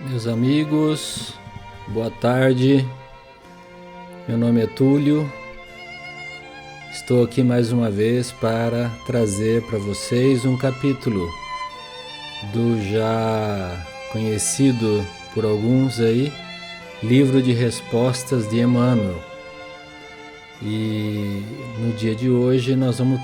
Meus amigos, boa tarde. Meu nome é Túlio. Estou aqui mais uma vez para trazer para vocês um capítulo do já conhecido por alguns aí, Livro de Respostas de Emmanuel. E no dia de hoje nós vamos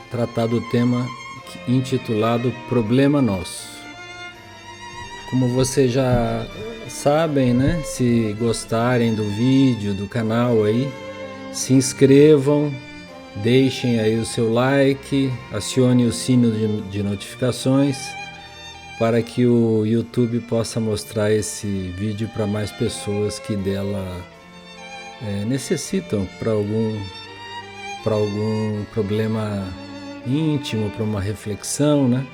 tratar do tema intitulado Problema Nosso. Como vocês já sabem, né? Se gostarem do vídeo, do canal aí, se inscrevam, deixem aí o seu like, acione o sino de notificações para que o YouTube possa mostrar esse vídeo para mais pessoas que dela necessitam para algum problema íntimo, para uma reflexão, né?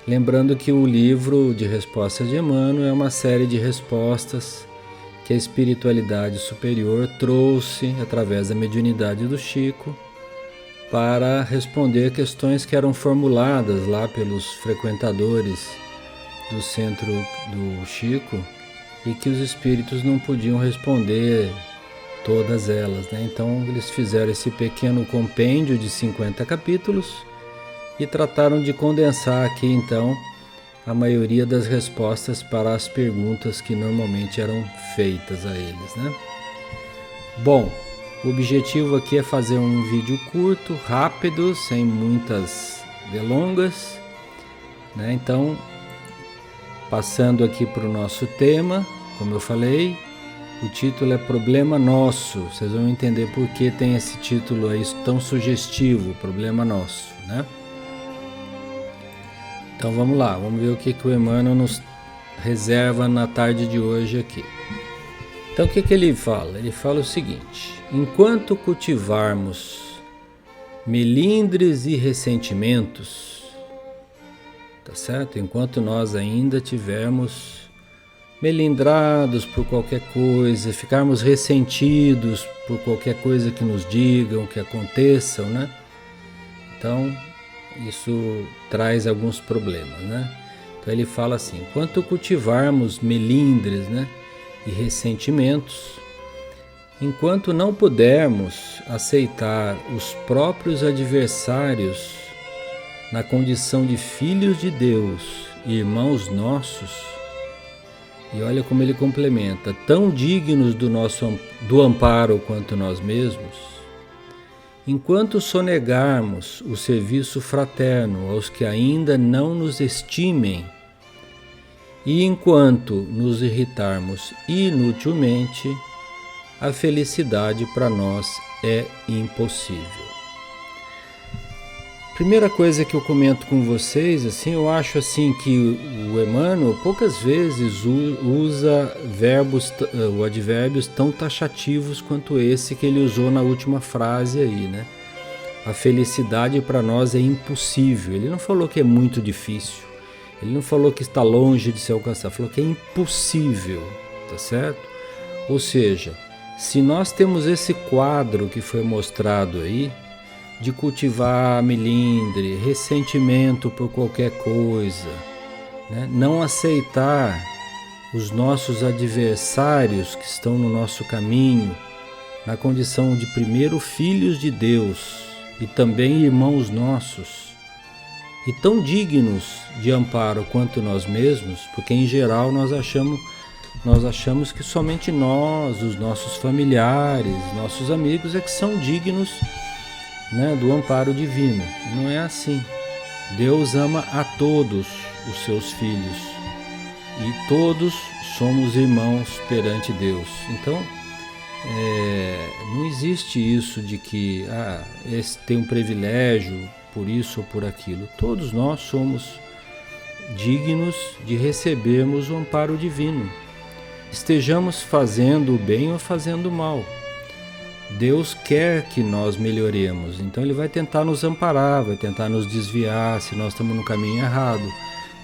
Lembrando que o livro de respostas de Emmanuel é uma série de respostas que a espiritualidade superior trouxe através da mediunidade do Chico para responder questões que eram formuladas lá pelos frequentadores do centro do Chico e que os espíritos não podiam responder todas elas, né? Então eles fizeram esse pequeno compêndio de 50 capítulos e trataram de condensar aqui então a maioria das respostas para as perguntas que normalmente eram feitas a eles, né? Bom, o objetivo aqui é fazer um vídeo curto, rápido, sem muitas delongas, né? Então, passando aqui para o nosso tema, como eu falei, o título é Problema Nosso. Vocês vão entender por que tem esse título aí tão sugestivo, Problema Nosso, né? Então vamos lá, vamos ver o que o Emmanuel nos reserva na tarde de hoje aqui. Então o que ele fala? Ele fala o seguinte: enquanto cultivarmos melindres e ressentimentos, tá certo? Enquanto nós ainda tivermos melindrados por qualquer coisa, ficarmos ressentidos por qualquer coisa que nos digam, que aconteçam, né? Então isso traz alguns problemas, né? Então ele fala assim: enquanto cultivarmos melindres, né, e ressentimentos, enquanto não pudermos aceitar os próprios adversários na condição de filhos de Deus e irmãos nossos, e olha como ele complementa, tão dignos do amparo quanto nós mesmos, enquanto sonegarmos o serviço fraterno aos que ainda não nos estimem, e enquanto nos irritarmos inutilmente, a felicidade para nós é impossível. Primeira coisa que eu comento com vocês, assim, eu acho assim que o Emmanuel poucas vezes usa verbos ou advérbios tão taxativos quanto esse que ele usou na última frase aí, né? A felicidade para nós é impossível. Ele não falou que é muito difícil. Ele não falou que está longe de se alcançar. Falou que é impossível, tá certo? Ou seja, se nós temos esse quadro que foi mostrado aí, de cultivar melindre, ressentimento por qualquer coisa, né? Não aceitar os nossos adversários que estão no nosso caminho, na condição de primeiro filhos de Deus e também irmãos nossos, e tão dignos de amparo quanto nós mesmos, porque em geral nós achamos que somente nós, os nossos familiares, nossos amigos é que são dignos, né, do amparo divino. Não é assim. Deus ama a todos os seus filhos e todos somos irmãos perante Deus. Então não existe isso de que esse tem um privilégio por isso ou por aquilo. Todos nós somos dignos de recebermos o amparo divino, estejamos fazendo o bem ou fazendo o mal. Deus quer que nós melhoremos, então Ele vai tentar nos amparar, vai tentar nos desviar se nós estamos no caminho errado,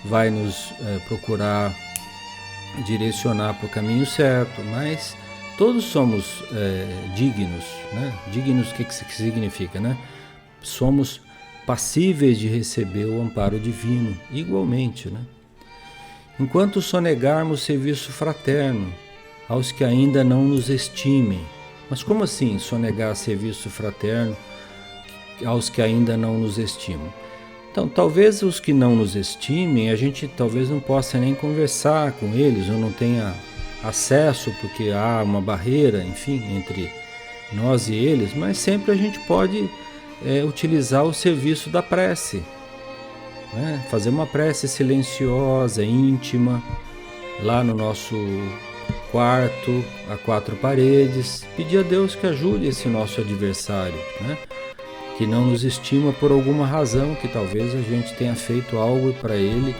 vai nos procurar direcionar para o caminho certo, mas todos somos dignos, né? Dignos, o que significa, né? Somos passíveis de receber o amparo divino, igualmente, né? enquanto sonegarmos serviço fraterno aos que ainda não nos estimem. Mas como assim sonegar serviço fraterno aos que ainda não nos estimam? Então, talvez os que não nos estimem, a gente talvez não possa nem conversar com eles, ou não tenha acesso, porque há uma barreira, enfim, entre nós e eles, mas sempre a gente pode utilizar o serviço da prece, né? Fazer uma prece silenciosa, íntima, lá no nosso quarto, a quatro paredes, pedir a Deus que ajude esse nosso adversário, né? Que não nos estima por alguma razão, que talvez a gente tenha feito algo para ele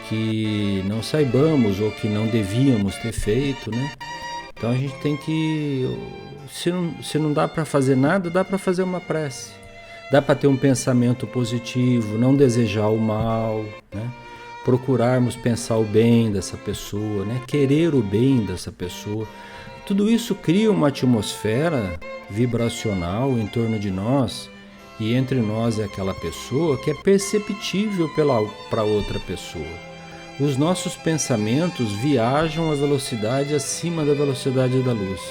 que não saibamos ou que não devíamos ter feito, né? Então a gente tem que, se não dá para fazer nada, dá para fazer uma prece, dá para ter um pensamento positivo, não desejar o mal, né? Procurarmos pensar o bem dessa pessoa, né? Querer o bem dessa pessoa. Tudo isso cria uma atmosfera vibracional em torno de nós e entre nós e aquela pessoa que é perceptível para outra pessoa. Os nossos pensamentos viajam a velocidade acima da velocidade da luz.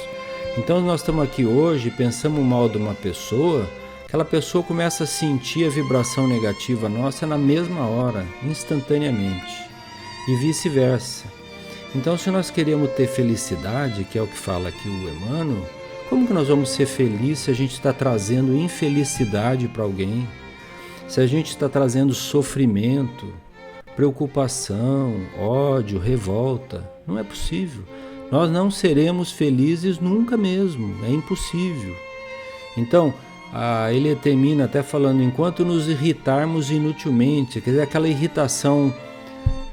Então nós estamos aqui hoje, pensamos mal de uma pessoa, aquela pessoa começa a sentir a vibração negativa nossa na mesma hora, instantaneamente, e vice-versa. Então, se nós queremos ter felicidade, que é o que fala aqui o Emmanuel, como que nós vamos ser felizes se a gente está trazendo infelicidade para alguém? Se a gente está trazendo sofrimento, preocupação, ódio, revolta? Não é possível. Nós não seremos felizes nunca mesmo, é impossível. Então, ele termina até falando, enquanto nos irritarmos inutilmente, quer dizer, aquela irritação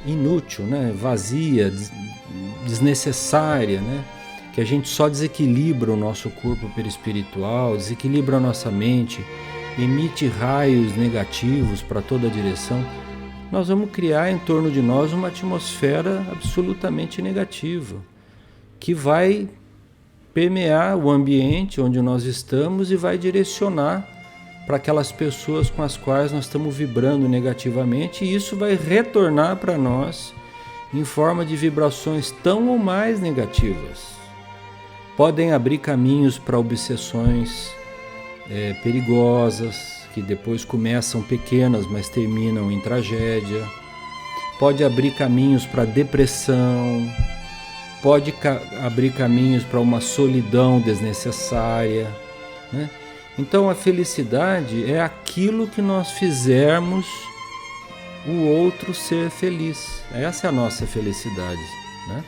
inútil, né? Vazia, desnecessária, né? Que a gente só desequilibra o nosso corpo perispiritual, desequilibra a nossa mente, emite raios negativos para toda a direção, nós vamos criar em torno de nós uma atmosfera absolutamente negativa, que vai permear o ambiente onde nós estamos e vai direcionar para aquelas pessoas com as quais nós estamos vibrando negativamente, e isso vai retornar para nós em forma de vibrações tão ou mais negativas. Podem abrir caminhos para obsessões perigosas, que depois começam pequenas, mas terminam em tragédia. Pode abrir caminhos para depressão, pode abrir caminhos para uma solidão desnecessária, né? Então a felicidade é aquilo que nós fizermos o outro ser feliz. Essa é a nossa felicidade, né?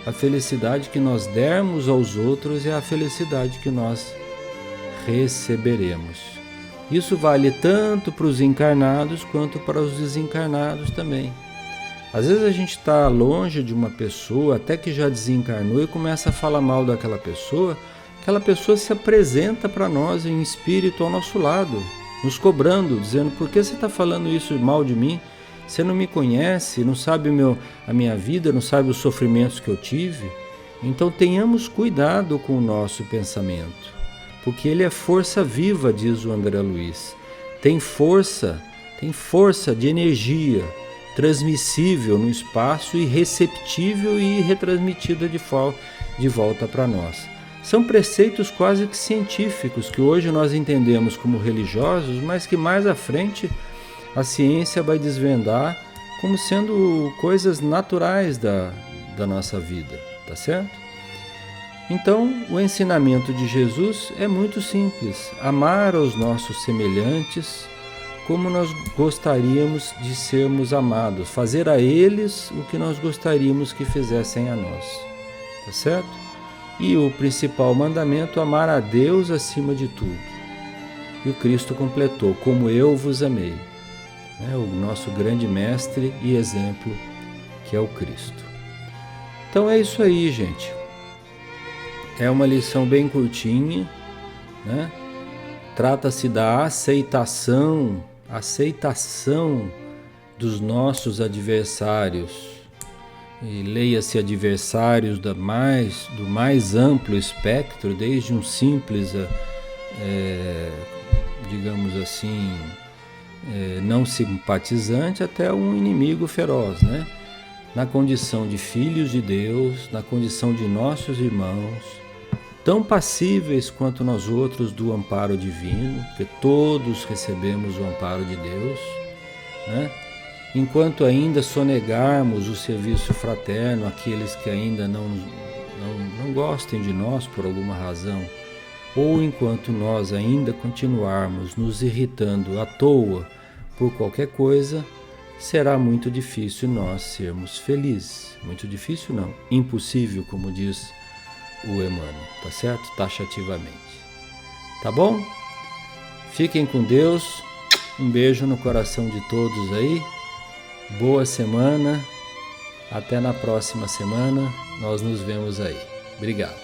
A felicidade que nós dermos aos outros é a felicidade que nós receberemos. Isso vale tanto para os encarnados quanto para os desencarnados também. Às vezes a gente está longe de uma pessoa, até que já desencarnou, e começa a falar mal daquela pessoa. Aquela pessoa se apresenta para nós em espírito ao nosso lado, nos cobrando, dizendo, por que você está falando isso mal de mim? Você não me conhece, não sabe a minha vida, não sabe os sofrimentos que eu tive. Então tenhamos cuidado com o nosso pensamento, porque ele é força viva, diz o André Luiz. Tem força de energia, transmissível no espaço e receptível e retransmitida de volta para nós. São preceitos quase que científicos que hoje nós entendemos como religiosos, mas que mais à frente a ciência vai desvendar como sendo coisas naturais da nossa vida, tá certo? Então, o ensinamento de Jesus é muito simples: amar aos nossos semelhantes como nós gostaríamos de sermos amados, fazer a eles o que nós gostaríamos que fizessem a nós, tá certo? E o principal mandamento, amar a Deus acima de tudo. E o Cristo completou, como eu vos amei. O nosso grande mestre e exemplo, que é o Cristo. Então é isso aí, gente. É uma lição bem curtinha, né? Trata-se da aceitação dos nossos adversários. E leia-se adversários do mais amplo espectro, desde um simples, digamos assim, não simpatizante, até um inimigo feroz, né? na condição de filhos de Deus, na condição de nossos irmãos, tão passíveis quanto nós outros do amparo divino, porque todos recebemos o amparo de Deus, né? Enquanto ainda sonegarmos o serviço fraterno àqueles que ainda não gostem de nós por alguma razão, ou enquanto nós ainda continuarmos nos irritando à toa por qualquer coisa, será muito difícil nós sermos felizes. Muito difícil não, impossível, como diz o Emmanuel, tá certo? Taxativamente. Tá bom? Fiquem com Deus, um beijo no coração de todos aí, boa semana, até na próxima semana, nós nos vemos aí. Obrigado.